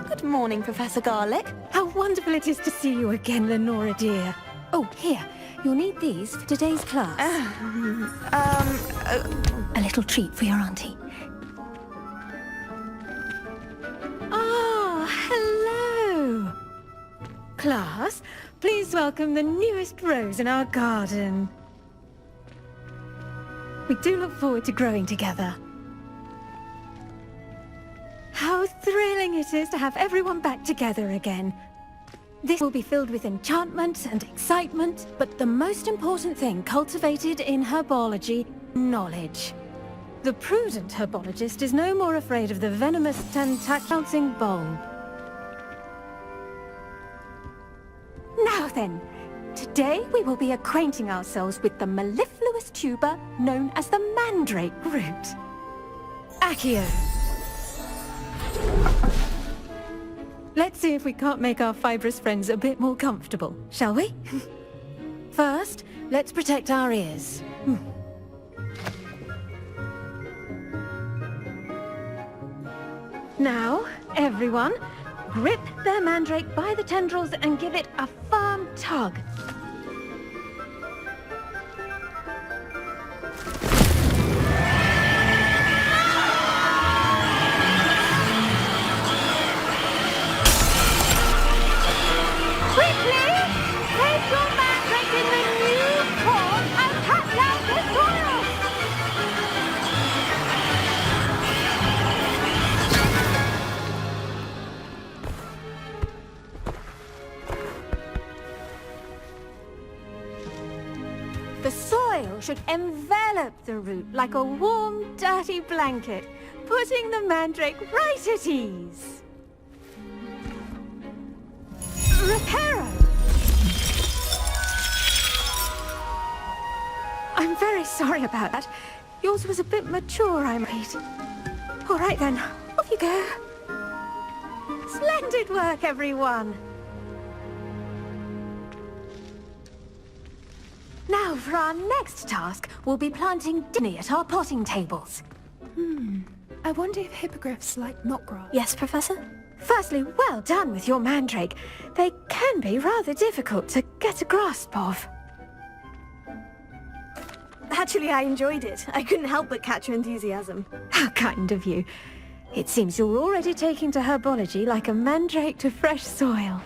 Good morning, Professor Garlick. How wonderful it is to see you again, Lenora dear. Oh, here. You'll need these for today's class. A little treat for your auntie. Ah, hello. Class, please welcome the newest rose in our garden. We do look forward to growing together. How thrilling it is to have everyone back together again. This will be filled with enchantment and excitement, but the most important thing cultivated in herbology, knowledge. The prudent herbologist is no more afraid of the venomous tentac-bouncing bulb. Now then, today we will be acquainting ourselves with the mellifluous tuber known as the mandrake root. Accio. Let's see if we can't make our fibrous friends a bit more comfortable, shall we? First, let's protect our ears. Now, everyone, grip their mandrake by the tendrils and give it a firm tug. The soil should envelop the root like a warm, dirty blanket, putting the mandrake right at ease. Reparo! I'm very sorry about that. Yours was a bit mature, I'm afraid. All right then, off you go. Splendid work, everyone! Now, for our next task, we'll be planting dittany at our potting tables. I wonder if hippogriffs like knotgrass. Yes, Professor? Firstly, well done with your mandrake. They can be rather difficult to get a grasp of. Actually, I enjoyed it. I couldn't help but catch your enthusiasm. How kind of you. It seems you're already taking to herbology like a mandrake to fresh soil.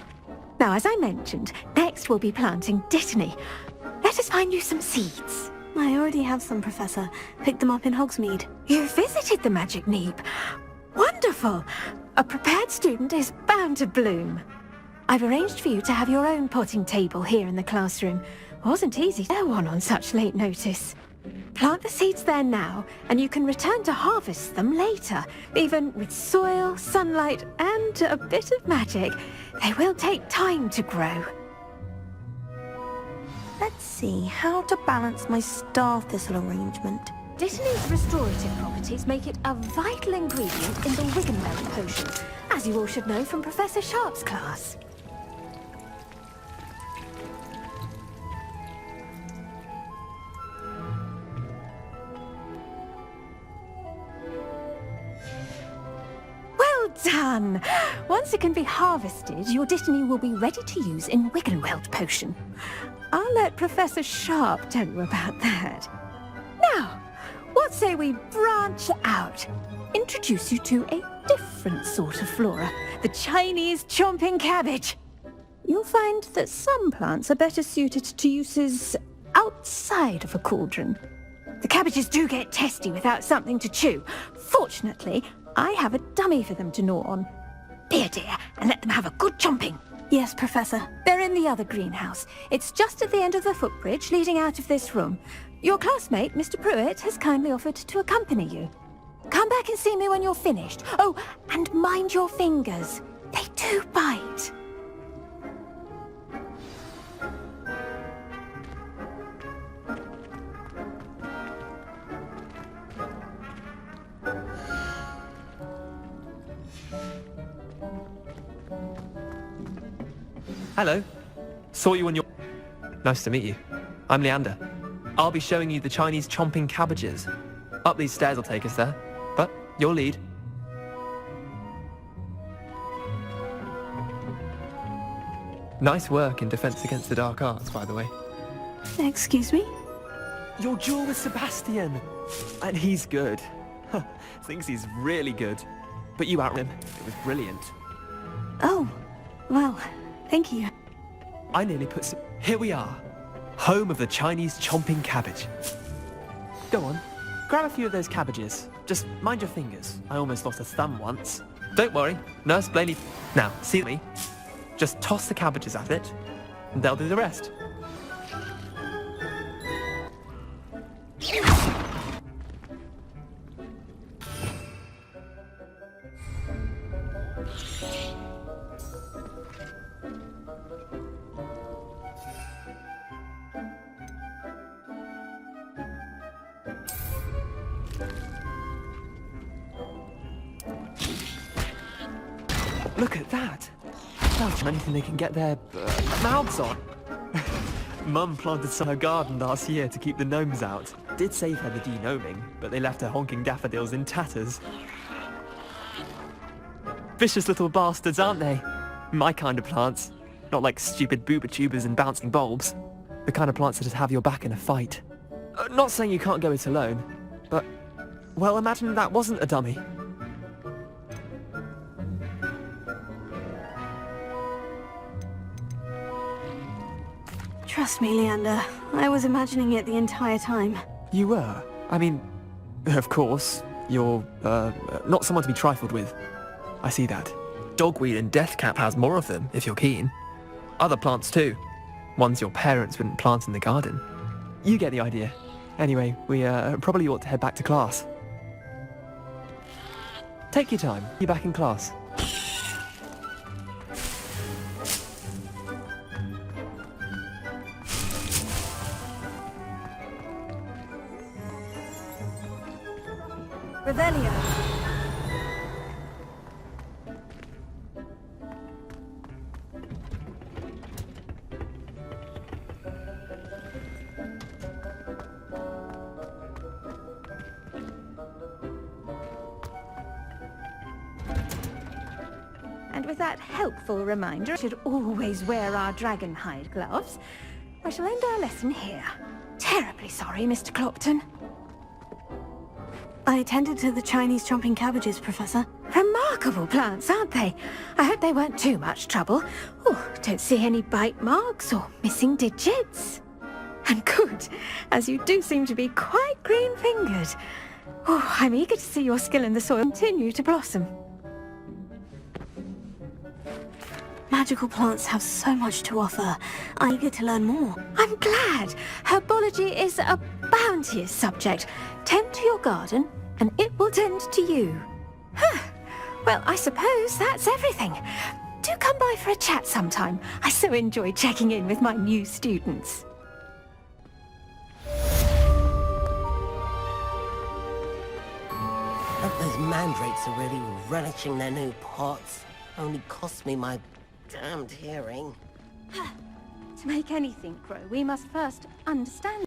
Now, as I mentioned, next we'll be planting dittany. Let us find you some seeds. I already have some, Professor. Picked them up in Hogsmeade. You visited the Magic Neep. Wonderful! A prepared student is bound to bloom. I've arranged for you to have your own potting table here in the classroom. Wasn't easy to get one on such late notice. Plant the seeds there now, and you can return to harvest them later. Even with soil, sunlight, and a bit of magic, they will take time to grow. Let's see, how to balance my star thistle arrangement. Dittany's restorative properties make it a vital ingredient in the Wiggenweld potion, as you all should know from Professor Sharp's class. Well done! Once it can be harvested, your dittany will be ready to use in Wiggenweld potion. I'll let Professor Sharp tell you about that. Now, what say we branch out? Introduce you to a different sort of flora, the Chinese chomping cabbage. You'll find that some plants are better suited to uses outside of a cauldron. The cabbages do get testy without something to chew. Fortunately, I have a dummy for them to gnaw on. Be a dear and let them have a good chomping. Yes, Professor. They're in the other greenhouse. It's just at the end of the footbridge leading out of this room. Your classmate, Mr. Prewett, has kindly offered to accompany you. Come back and see me when you're finished. Oh, and mind your fingers. They do bite. Hello. Saw you on your... Nice to meet you. I'm Leander. I'll be showing you the Chinese chomping cabbages. Up these stairs will take us there. But you'll lead. Nice work in defense against the dark arts, by the way. Excuse me? Your duel with Sebastian! And he's good. Thinks he's really good. But you outran him. It was brilliant. Oh, well, thank you. I nearly put some... Here we are. Home of the Chinese Chomping Cabbage. Go on. Grab a few of those cabbages. Just mind your fingers. I almost lost a thumb once. Don't worry. Nurse Blaney... Now, see me. Just toss the cabbages at it, and they'll do the rest. Look at that! Touch anything they can get their mouths on. Mum planted some in her garden last year to keep the gnomes out. Did save her the de-gnoming, but they left her honking daffodils in tatters. Vicious little bastards, aren't they? My kind of plants. Not like stupid booba tubers and bouncing bulbs. The kind of plants that just have your back in a fight. Not saying you can't go it alone, but... Well, imagine that wasn't a dummy. Trust me, Leander. I was imagining it the entire time. You were? I mean, of course, you're, not someone to be trifled with. I see that. Dogweed and deathcap has more of them, if you're keen. Other plants too. Ones your parents wouldn't plant in the garden. You get the idea. Anyway, we, probably ought to head back to class. Take your time. Be back in class. Revelio. And with that helpful reminder, we should always wear our dragon hide gloves. I shall end our lesson here. Terribly sorry, Mr. Clopton. I tended to the Chinese chomping cabbages, Professor. Remarkable plants, aren't they? I hope they weren't too much trouble. Oh, don't see any bite marks or missing digits. And good, as you do seem to be quite green-fingered. Oh, I'm eager to see your skill in the soil continue to blossom. Magical plants have so much to offer. I'm eager to learn more. I'm glad. Herbology is a bounteous subject. Tend to your garden, and it will tend to you. Huh. Well, I suppose that's everything. Do come by for a chat sometime. I so enjoy checking in with my new students. Hope those mandrakes are really relishing their new pots. Only cost me my damned hearing. To make anything grow, we must first understand